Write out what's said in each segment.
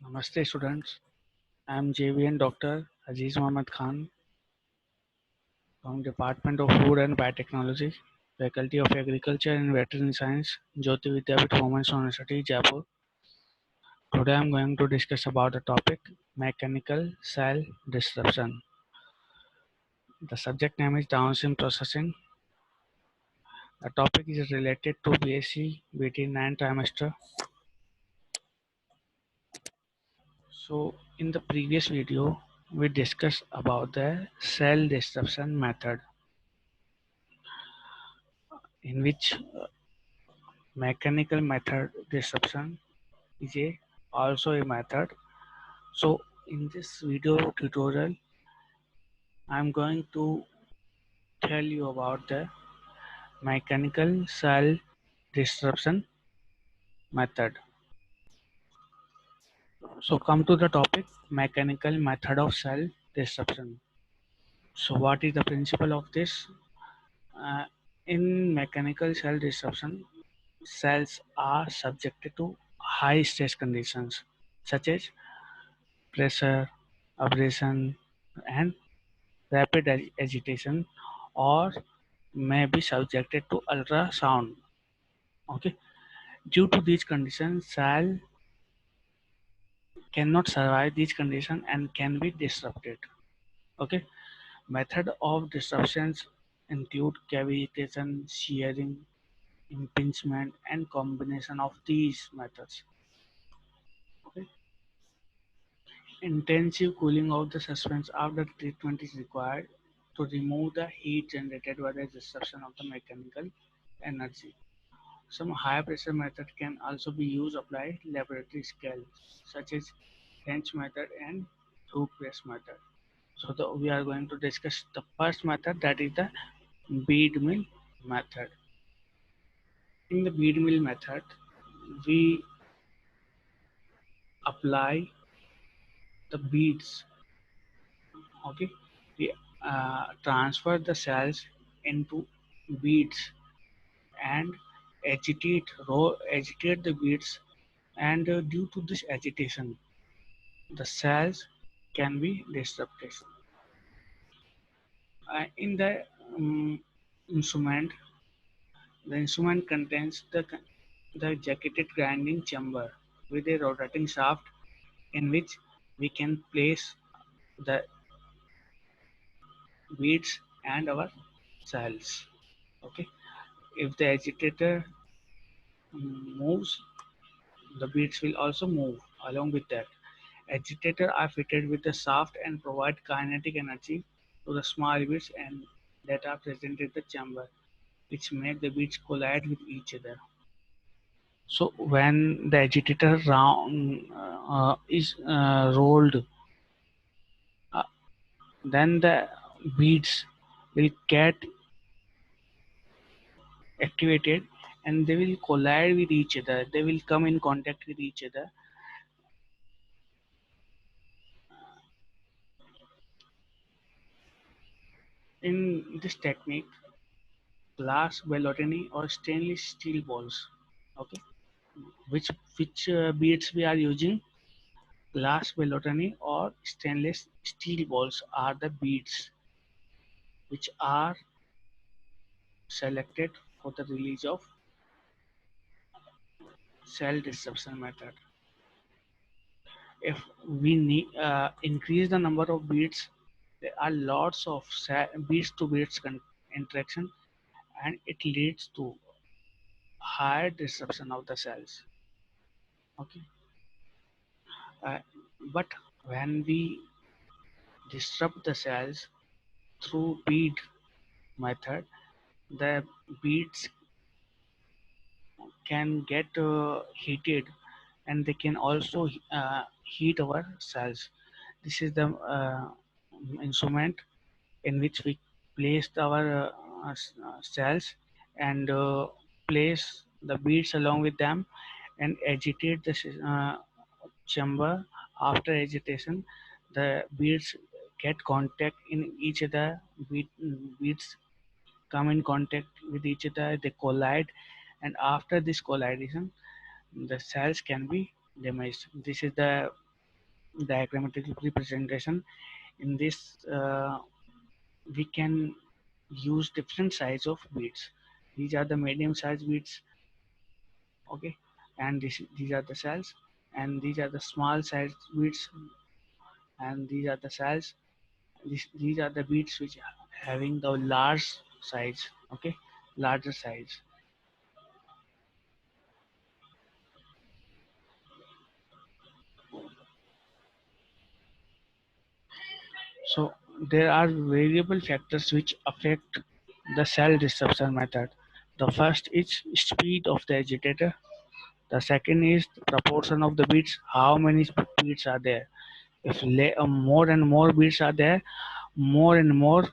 Namaste students, I am JVN Dr. Aziz Mohammad Khan from Department of Food and Biotechnology, Faculty of Agriculture and Veterinary Science, Jyoti Vidyapeeth Women's University, Jaipur. Today I am going to discuss about the topic mechanical cell disruption. The subject name is downstream processing. The topic is related to BSc BT 9 trimester. So in the previous video, we discussed about the cell disruption method in which mechanical method disruption is also a method. So in this video tutorial, I'm going to tell you about the mechanical cell disruption method. So come to the topic mechanical method of cell disruption. So what is the principle of this? Uh, in mechanical cell disruption, cells are subjected to high stress conditions such as pressure, abrasion, and rapid agitation, or may be subjected to ultrasound. Okay, due to these conditions, cell cannot survive these conditions and can be disrupted. Okay, method of disruptions include cavitation, shearing, impingement, and combination of these methods. Okay. Intensive cooling of the suspense after treatment is required to remove the heat generated by the disruption of the mechanical energy. Some high pressure method can also be used to apply laboratory scale, such as French method and through press method. So we are going to discuss the first method, that is the bead mill method. In the bead mill method, we apply the beads. Okay, we transfer the cells into beads and agitate the beads, and due to this agitation the cells can be disrupted. In the instrument, the instrument contains the jacketed grinding chamber with a rotating shaft in which we can place the beads and our cells. Okay, if the agitator moves, the beads will also move along with that. Agitators are fitted with a shaft and provide kinetic energy to the small beads and that are present in the chamber, which make the beads collide with each other. So when the agitator round is rolled, uh, then the beads will get activated and they will collide with each other. They will come in contact with each other. In this technique, glass ballotini or stainless steel balls. Okay, which beads we are using? Glass ballotini or stainless steel balls are the beads which are selected for the release of cell disruption method. If we need increase the number of beads, there are lots of beads to beads interaction, and it leads to higher disruption of the cells. Okay, uh, but when we disrupt the cells through bead method, the beads can get heated and they can also heat our cells. This is the instrument in which we placed our cells and place the beads along with them and agitate the chamber. After agitation, the beads get contact in each other. Beads come in contact with each other, they collide, and after this collidation, the cells can be damaged. This is the diagrammatic representation. In this, we can use different size of beads. These are the medium size beads, okay, and these are the cells, and these are the small size beads, and these are the cells. These are the beads which are having the large size, okay, larger size. So there are variable factors which affect the cell disruption method. The first is speed of the agitator. The second is the proportion of the beats, how many beats are there. If more and more beats are there, more and more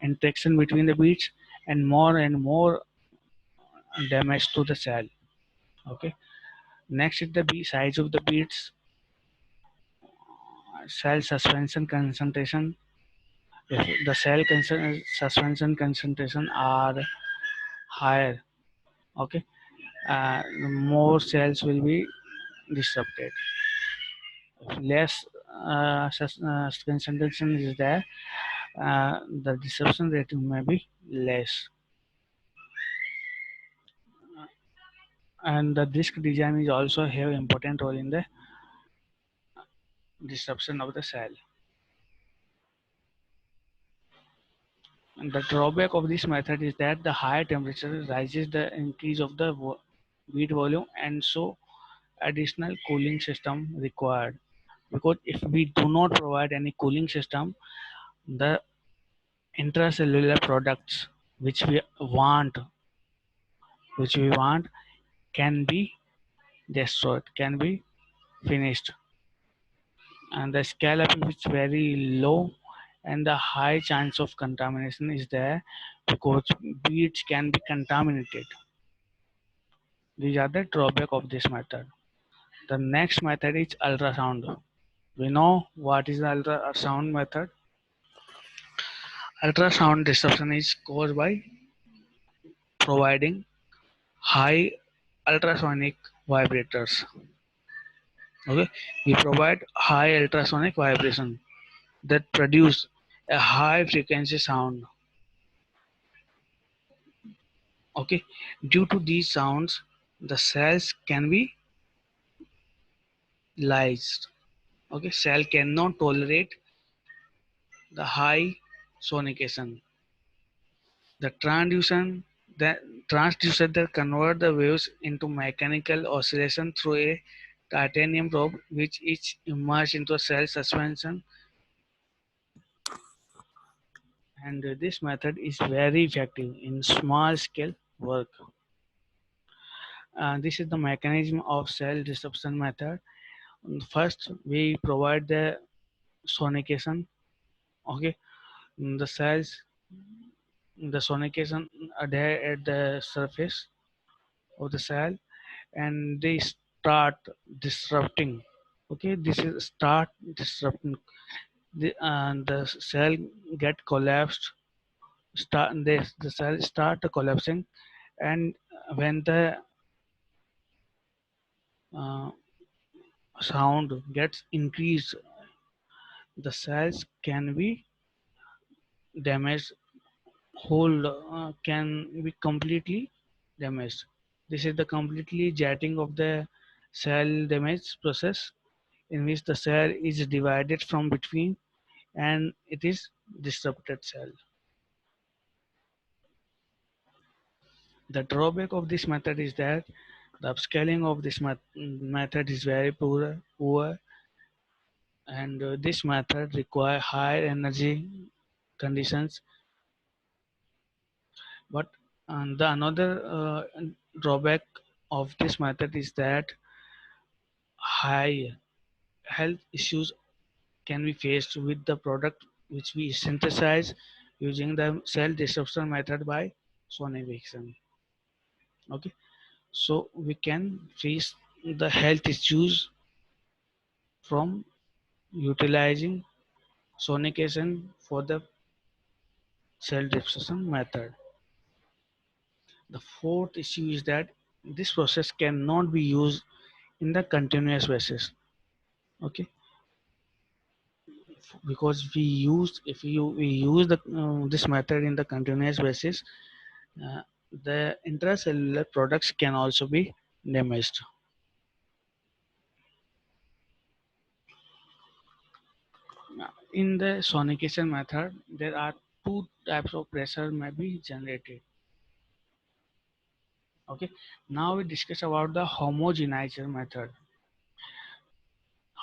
interaction between the beats and more damage to the cell. Okay. Next is the size of the beats, cell suspension concentration. If the suspension concentration are higher, okay, more cells will be disrupted. If less concentration is there, the disruption rate may be less. And the disk design is also have important role in the disruption of the cell. And the drawback of this method is that the higher temperature rises the increase of the bead volume, and so additional cooling system required. Because if we do not provide any cooling system, the intracellular products which we want which we want can be destroyed, can be finished, and the scale up is very low, and the high chance of contamination is there because beads can be contaminated. These are the drawback of this method. The next method is ultrasound. We know what is the ultrasound method. Ultrasound disruption is caused by providing high ultrasonic vibrators. Okay, we provide high ultrasonic vibration that produce a high frequency sound. Okay, due to these sounds, the cells can be lysed. Okay, cell cannot tolerate the high sonication. The transducer that convert the waves into mechanical oscillation through a titanium probe, which is immersed into a cell suspension. And this method is very effective in small scale work. This is the mechanism of cell disruption method. First, we provide the sonication. Okay, the cells, the sonication adhere at the surface of the cell, and they start disrupting. Okay, this is start disrupting. The cell get collapsed. The cell start collapsing, and when the uh, sound gets increased, the cells can be damaged. Whole can be completely damaged. This is the completely jetting of the cell damage process, in which the cell is divided from between and it is disrupted cell. The drawback of this method is that the upscaling of this method is very poor, and this method require high energy conditions. But the another drawback of this method is that high health issues can be faced with the product which we synthesize using the cell disruption method by sonication. Okay, so we can face the health issues from utilizing sonication for the cell disruption method. The fourth issue is that this process cannot be used in the continuous basis. Okay, because we use the this method in the continuous basis, uh, the intracellular products can also be damaged. In the sonication method, there are two types of pressure may be generated. Okay, now we discuss about the homogenizer method.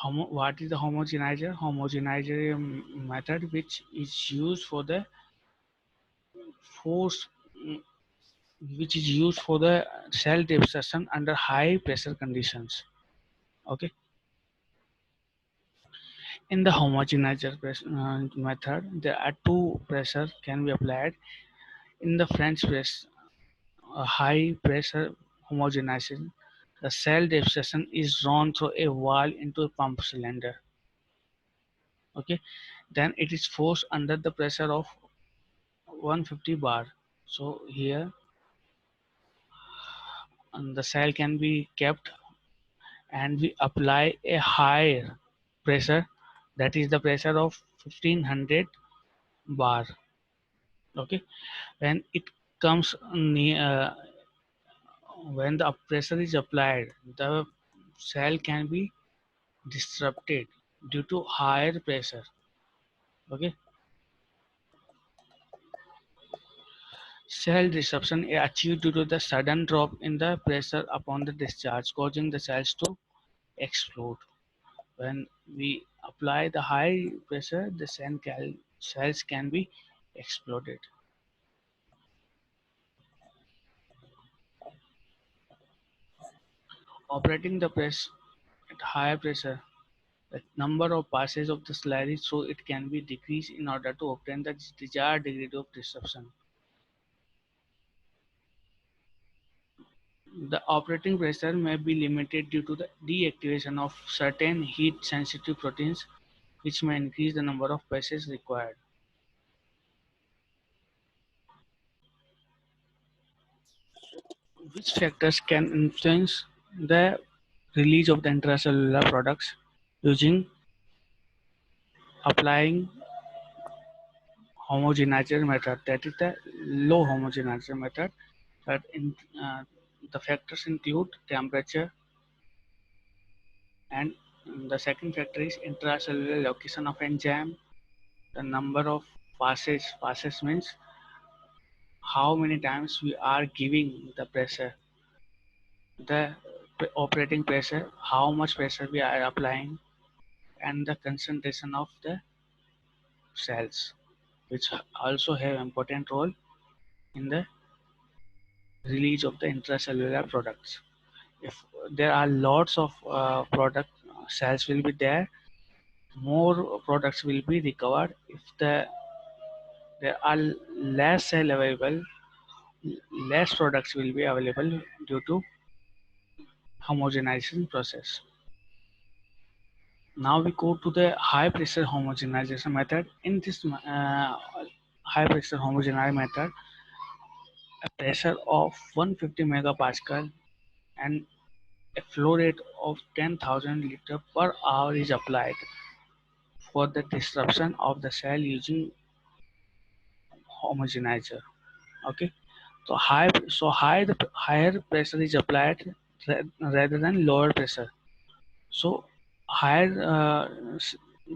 What is the homogenizer? Homogenizer method which is used for the force, which is used for the cell deposition under high pressure conditions. Okay, in the homogenizer method, there are two pressure can be applied. In the French press, a high pressure homogenization, the cell deposition is drawn through a valve into a pump cylinder. Okay, then it is forced under the pressure of 150 bar. So here the cell can be kept, and we apply a higher pressure, that is the pressure of 1500 bar. Okay, when it comes near, when the pressure is applied, the cell can be disrupted due to higher pressure. Okay, cell disruption is achieved due to the sudden drop in the pressure upon the discharge, causing the cells to explode. When we apply the high pressure, the cells can be exploded. Operating the press at higher pressure, the number of passes of the slurry so it can be decreased in order to obtain the desired degree of disruption. The operating pressure may be limited due to the deactivation of certain heat-sensitive proteins, which may increase the number of passes required. Which factors can influence the release of the intracellular products using applying homogenizer method? That is the low homogenizer method. That uh, the factors include temperature, and the second factor is intracellular location of enzyme, the number of passes means how many times we are giving the pressure, the operating pressure, how much pressure we are applying, and the concentration of the cells, which also have important role in the release of the intracellular products. If there are lots of product cells will be there, more products will be recovered. If there are less cell available, less products will be available due to homogenization process. Now we go to the high pressure homogenization method. In this high pressure homogenization method, a pressure of 150 megapascal and a flow rate of 10,000 liter per hour is applied for the disruption of the cell using homogenizer. Okay, so higher pressure is applied rather than lower pressure. So higher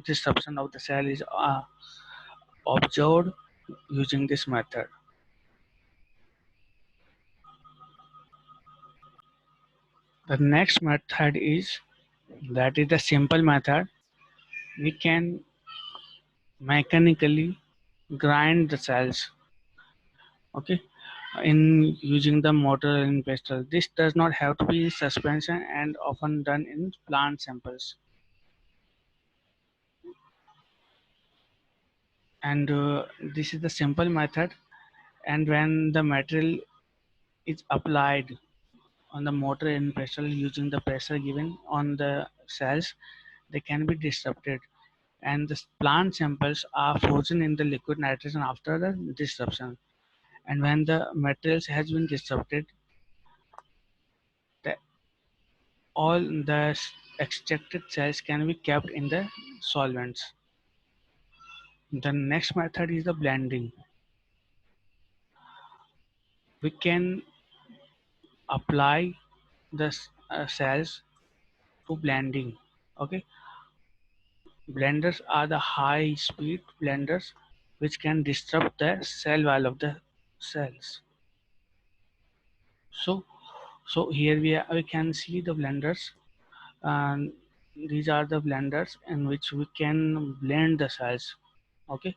disruption of the cell is observed using this method. The next method is, that is the simple method. We can mechanically grind the cells. Okay, in using the motor and pestle. This does not have to be suspension and often done in plant samples. And this is the simple method. And when the material is applied on the motor and pestle using the pressure given on the cells, they can be disrupted. And the plant samples are frozen in the liquid nitrogen after the disruption. And when the materials has been disrupted, the, all the extracted cells can be kept in the solvents. The next method is the blending. We can apply the cells to blending. Okay, blenders are the high speed blenders which can disrupt the cell wall of the cells. So here we can see the blenders, and these are the blenders in which we can blend the cells. Okay,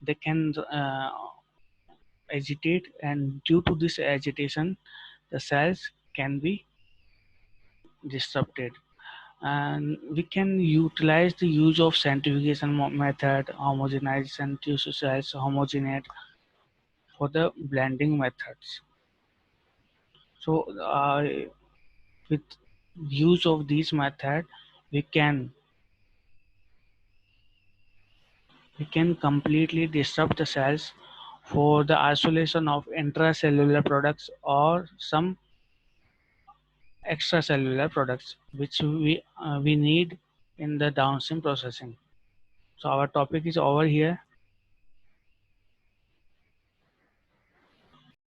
they can agitate, and due to this agitation the cells can be disrupted, and we can utilize the use of centrifugation method, homogenization, tissue cells homogenate for the blending methods. So with use of this method we can completely disrupt the cells for the isolation of intracellular products or some extracellular products which we need in the downstream processing. So our topic is over here.